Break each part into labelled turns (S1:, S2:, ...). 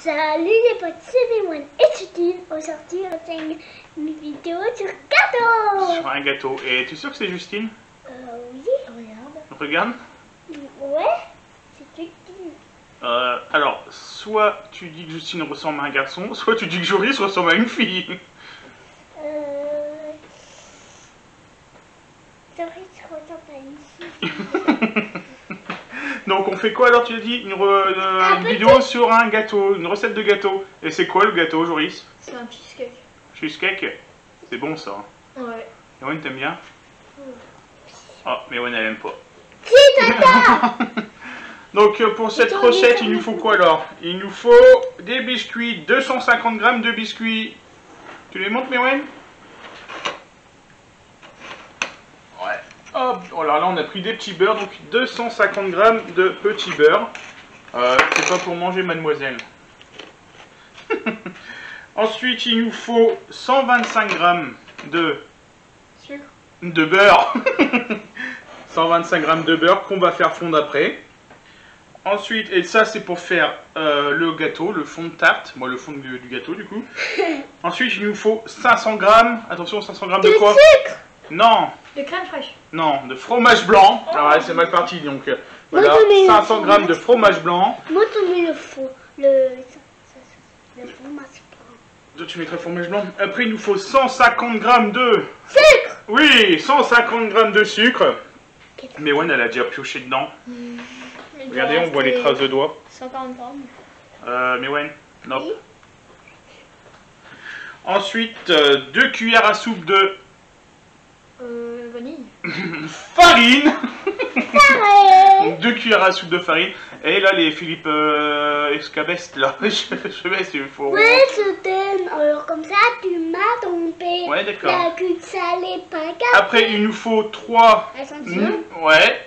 S1: Salut les potes, c'est Mewan et Tutine. Aujourd'hui, on fait une vidéo sur gâteau.
S2: Sur un gâteau. Et tu es sûr que c'est Justine?
S1: Oui, regarde.
S2: Regarde.
S1: Ouais, c'est Tutine.
S2: Alors, soit tu dis que Justine ressemble à un garçon, soit tu dis que Joris ressemble à une fille.
S1: Joris ressemble à une fille.
S2: Donc on fait quoi alors, tu as dit une vidéo sur un gâteau, une recette de gâteau. Et c'est quoi le gâteau, Joris?
S3: C'est un cheesecake.
S2: Cheesecake? C'est bon ça.
S3: Ouais.
S2: Mewan, t'aimes bien? Oh, Mewan elle aime pas.
S1: Si, tata.
S2: Donc pour cette recette, il nous faut quoi alors? Il nous faut des biscuits, 250 grammes de biscuits. Tu les montres, Mewan? Ouais. Hop, alors là on a pris des petits beurres, donc 250 grammes de petits beurres. C'est pas pour manger, mademoiselle. Ensuite, il nous faut 125 grammes de
S3: Sucre.
S2: De beurre. 125 grammes de beurre qu'on va faire fondre après. Ensuite, et ça c'est pour faire le gâteau, le fond de tarte. Moi, le fond du gâteau du coup. Ensuite, il nous faut 500 grammes. Attention, 500 grammes de quoi?
S1: Sucre.
S2: Non.
S3: De crème fraîche.
S2: Non, de fromage blanc. Alors là, c'est mal parti, donc voilà, 500 grammes de fromage blanc.
S1: Moi, tu mets le fromage blanc.
S2: Toi, tu mettrais fromage blanc. Après, il nous faut 150 grammes de...
S1: Sucre.
S2: Oui, 150 grammes de sucre. Mais Wan, elle a déjà pioché dedans. Regardez, on voit les traces de doigts.
S3: 140 grammes.
S2: Mais Wan, non.
S1: Oui.
S2: Ensuite, 2 cuillères à soupe de...
S3: Vanille.
S2: farine.
S1: Pareil.
S2: 2 cuillères à soupe de farine. Et là, les Philippe Escabest, là. je sais s'il faut...
S1: Ouais, c'était. Alors, comme ça, tu m'as trompé.
S2: Ouais, d'accord.
S1: La cuite salée, pas gâteau.
S2: Après, il nous faut 3...
S1: Elles sont sûres?
S2: Ouais.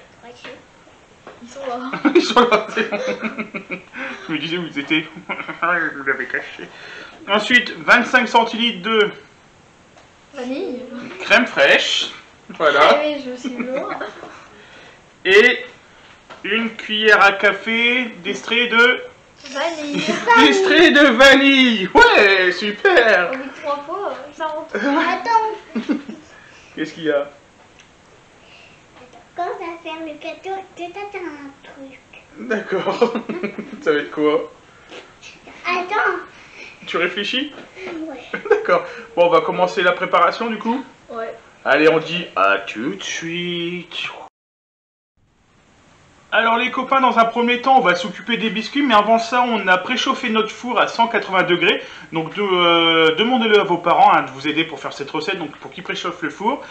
S3: Ils sont là.
S2: Ils sont là, c'est bon. Je me disais où ils étaient. Je vous l'avais caché. Ensuite, 25 centilitres de
S3: Vanille.
S2: crème fraîche.
S3: Ah
S2: Voilà.
S3: oui, je suis lourd.
S2: Et une cuillère à café d'extrait de...
S3: Vanille.
S2: D'extrait de vanille. Ouais, super.
S3: Au bout de 3 fois, ça rentre.
S1: Attends.
S2: Qu'est-ce qu'il y a?
S1: Quand ça va faire le gâteau, tu t'attends un truc.
S2: D'accord. Ça va être quoi?
S1: Attends.
S2: Tu réfléchis?
S1: Ouais.
S2: D'accord. Bon, on va commencer la préparation du coup.
S3: Ouais.
S2: Allez, on dit à tout de suite. Alors les copains, dans un premier temps, on va s'occuper des biscuits, mais avant ça, on a préchauffé notre four à 180 degrés. Donc demandez-le à vos parents de vous aider pour faire cette recette, donc pour qu'ils préchauffent le four.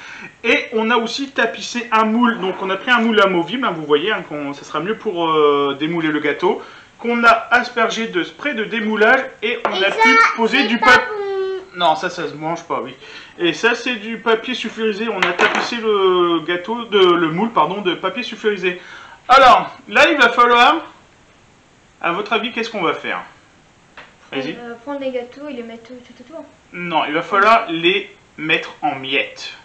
S2: Et on a aussi tapissé un moule, donc on a pris un moule amovible, vous voyez, ça sera mieux pour démouler le gâteau. Qu'on a aspergé de spray de démoulage et on a pu poser du papier. Non, ça se mange pas, oui. Et ça, c'est du papier sulfurisé. On a tapissé le gâteau, le moule, pardon, de papier sulfurisé. Alors, là, il va falloir, à votre avis, qu'est-ce qu'on va faire? Vas-y.
S3: Prendre les gâteaux et les mettre tout autour.
S2: Non, il va falloir les mettre en miettes.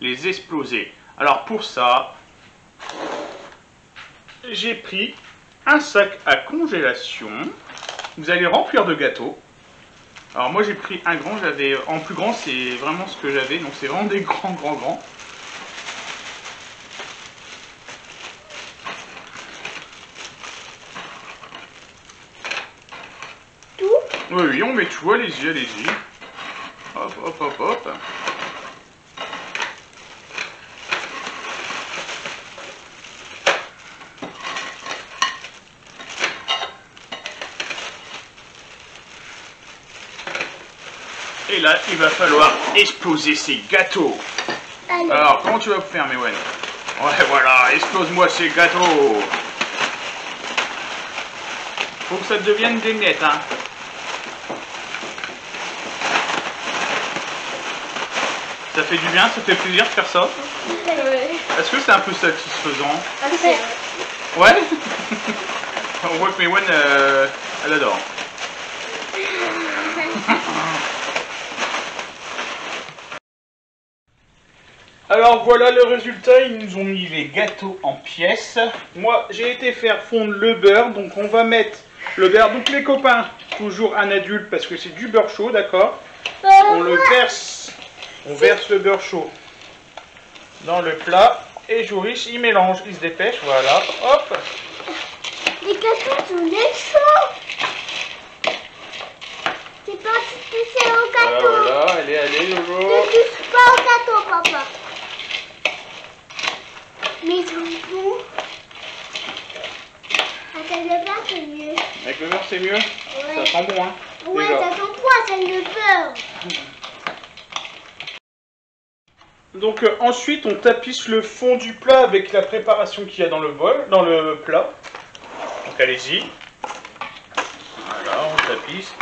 S2: Les exploser. Alors, pour ça, j'ai pris un sac à congélation. Vous allez remplir de gâteaux. Alors moi j'ai pris un grand, j'avais en plus grand, c'est vraiment ce que j'avais, donc c'est vraiment des grands.
S1: Tout?
S2: Oui, on met tout, allez-y. Hop, hop, hop, hop. Et là, il va falloir exploser ces gâteaux.
S1: Allez.
S2: Alors, comment tu vas faire, Mewan? Ouais, voilà, explose-moi ces gâteaux. Faut que ça devienne des miettes, hein. Ça fait du bien, ça fait plaisir de faire ça.
S3: Ouais.
S2: Est-ce que c'est un peu satisfaisant?
S3: Ah, c'est...
S2: Ouais. On voit que Mewan, elle adore. Alors voilà le résultat, ils nous ont mis les gâteaux en pièces. Moi j'ai été faire fondre le beurre, donc on va mettre le beurre. Donc les copains, toujours un adulte parce que c'est du beurre chaud, d'accord? On le verse, on verse le beurre chaud dans le plat et Joris il mélange, il se dépêche, voilà, hop.
S1: Les gâteaux sont des chauds. C'est parti de toucher au gâteau.
S2: Voilà, allez, Jojo.
S1: Ne touche pas au gâteau, papa. Mais ils sont bons. Avec le beurre, c'est mieux.
S2: Avec le beurre c'est mieux?
S1: Ouais.
S2: Ça sent bon, hein?
S1: Ouais,
S2: déjà.
S1: ça sent quoi, celle de beurre?
S2: Donc ensuite on tapisse le fond du plat avec la préparation qu'il y a dans le bol, dans le plat. Donc allez-y. Voilà, on tapisse.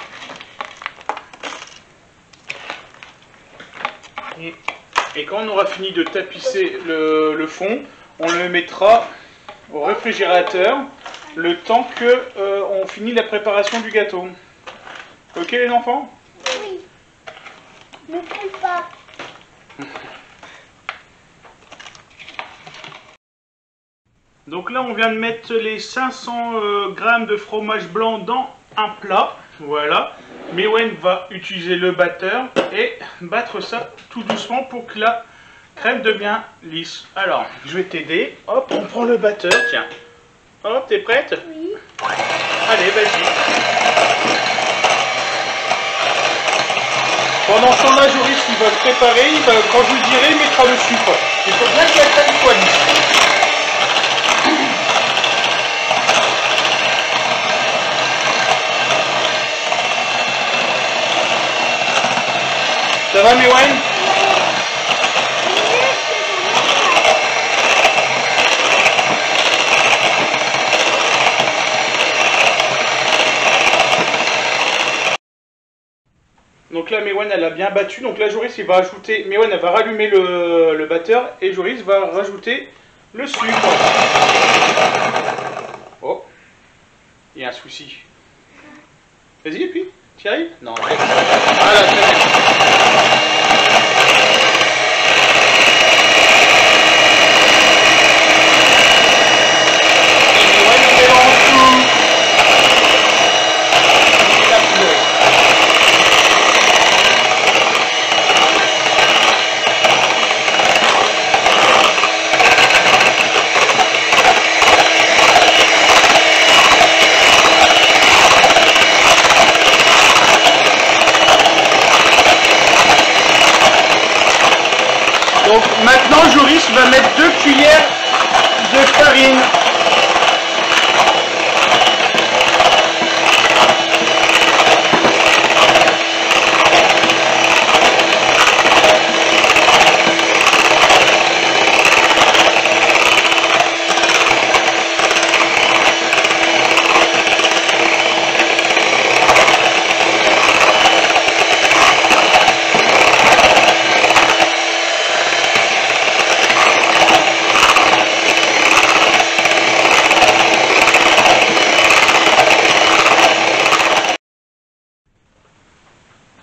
S2: Et quand on aura fini de tapisser le fond, on le mettra au réfrigérateur le temps que on finit la préparation du gâteau. Ok les enfants?
S1: Oui. Ne coule pas.
S2: Donc là on vient de mettre les 500 grammes de fromage blanc dans un plat. Voilà. Mewen va utiliser le batteur et battre ça tout doucement pour que la crème devienne lisse. Alors, je vais t'aider. Hop, on prend le batteur, tiens. Hop, t'es prête?
S1: Oui.
S2: Allez, vas-y. Pendant ce temps-là, Joris, il va se préparer. Quand je lui dirai, il mettra le sucre. Il faut bien que la crème soit lisse. Ça va, Mewen? Donc là, Mewen, elle a bien battu. Donc là, Joris, il va ajouter... Mewen, elle va rallumer le batteur. Et Joris va rajouter le sucre. Oh. Il y a un souci. Vas-y, et puis, tu y arrives? Non, voilà, très bien. Donc maintenant Joris va mettre 2 cuillères de farine.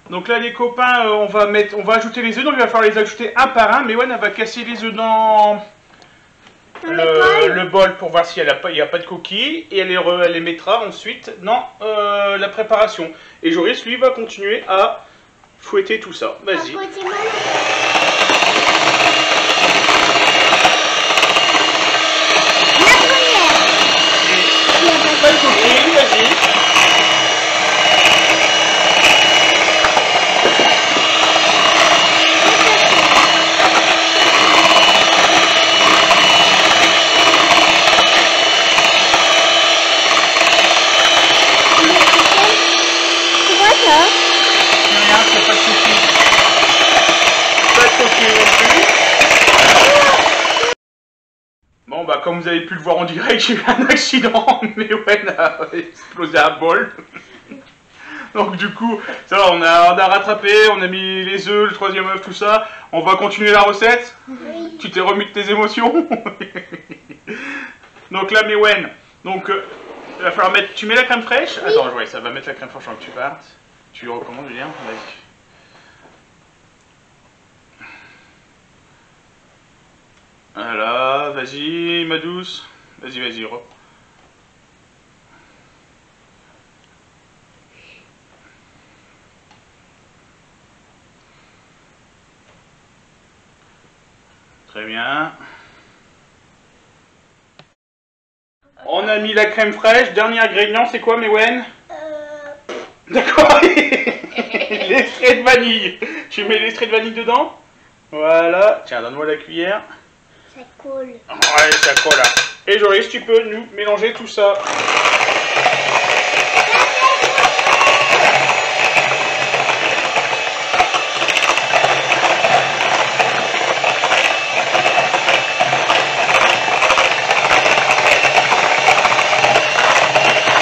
S2: Donc là les copains, on va ajouter les œufs, donc il va falloir les ajouter un par un. Mais ouais, elle va casser les œufs dans le bol pour voir s'il n'y a pas de coquilles. Et elle les mettra ensuite dans la préparation. Et Joris, lui, va continuer à fouetter tout ça. Vas-y. Pas de coquilles, vas-y. Bon bah comme vous avez pu le voir en direct, j'ai eu un accident, Mewen a explosé un bol. Donc du coup, ça va, on a rattrapé, on a mis les œufs, le troisième œuf, tout ça. On va continuer la recette.
S1: Oui.
S2: Tu t'es remis de tes émotions. Donc là, Mewen, donc il va falloir mettre... Tu mets la crème fraîche?
S1: Oui.
S2: Attends, ouais, ça va mettre la crème fraîche avant que tu partes. Tu lui recommandes, Julien? Vas-y. Voilà, vas-y, ma douce. Vas-y, vas-y, Très bien. On a mis la crème fraîche. Dernier ingrédient, c'est quoi, Mewen? D'accord. L'extrait de vanille. Tu mets l'extrait de vanille dedans? Voilà. Tiens, donne-moi la cuillère.
S1: Ça colle.
S2: Ouais, ça colle là. Et Joris, tu peux nous mélanger tout ça.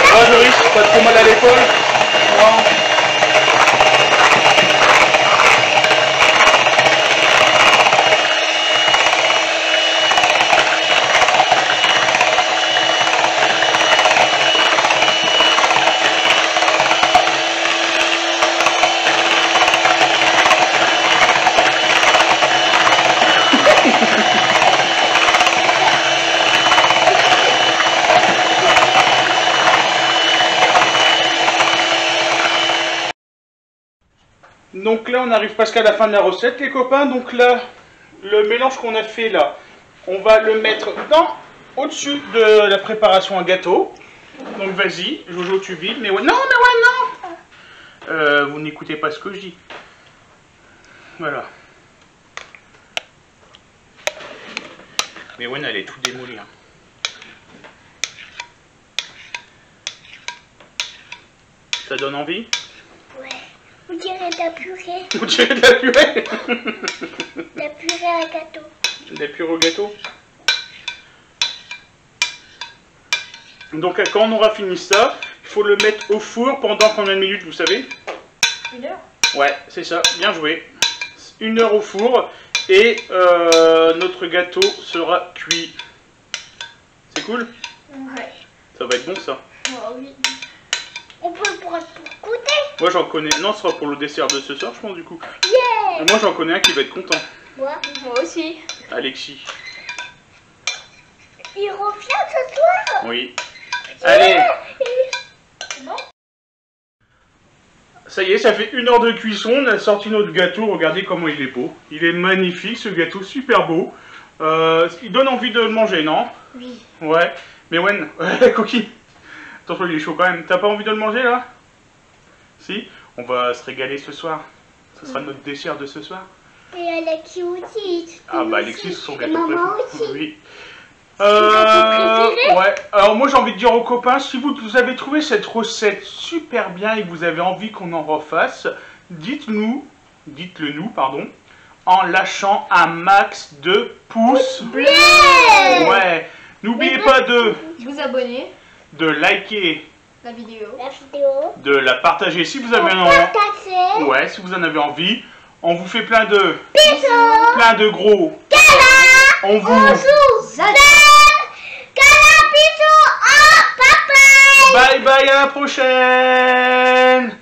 S2: Ça va, Joris? Pas trop mal à l'épaule? Non. Donc là, on arrive presque à la fin de la recette, les copains. Donc là, le mélange qu'on a fait là, on va le mettre au-dessus de la préparation à gâteau. Donc vas-y, Jojo, tu vides. Mais ouais, non, mais ouais, non. Vous n'écoutez pas ce que je dis. Voilà. Mais ouais, elle est tout démolie. Hein. Ça donne envie?
S1: Ouais. Vous direz de la purée.
S2: Vous direz de la purée?
S1: De la purée à gâteau.
S2: De la purée au gâteau? Donc quand on aura fini ça, il faut le mettre au four pendant combien de minutes, vous savez?
S3: 1 heure.
S2: Ouais, c'est ça, bien joué. 1 heure au four et notre gâteau sera cuit. C'est cool?
S3: Ouais.
S2: Ça va être bon ça.
S3: Oh oui.
S1: On peut le prendre pour goûter.
S2: Moi j'en connais, non ce sera pour le dessert de ce soir je pense du coup.
S1: Yeah.
S2: Et moi j'en connais un qui va être content.
S1: Moi.
S3: Moi aussi.
S2: Alexis.
S1: Il revient ce soir.
S2: Oui. Allez.
S3: C'est bon?
S2: Ça y est, ça fait 1 heure de cuisson, on a sorti notre gâteau, regardez comment il est beau. Il est magnifique ce gâteau, super beau. Il donne envie de le manger, non?
S3: Oui.
S2: Ouais. Mais Wen, ouais, coquille. Attention, il est chaud quand même. T'as pas envie de le manger là? Si? On va se régaler ce soir. Ce sera notre dessert de ce soir.
S1: Et Alexis aussi.
S2: Ah bah Alexis, c'est son
S1: Et
S2: gâteau
S1: maman
S2: préféré.
S1: aussi.
S2: Oui.
S1: gâteau préféré?
S2: Ouais. Alors moi j'ai envie de dire aux copains, si vous avez trouvé cette recette super bien et que vous avez envie qu'on en refasse, dites-le nous, pardon, en lâchant un max de pouces bleus. Ouais. N'oubliez pas de
S3: Vous abonnez.
S2: liker,
S3: La vidéo.
S1: La vidéo.
S2: de la partager si vous avez
S1: Partagez.
S2: Ouais, si vous en avez envie. On vous fait plein de
S1: Bisous.
S2: gros. On vous
S1: Bisous. Bisous. Oh, papa.
S2: bye bye, à la prochaine.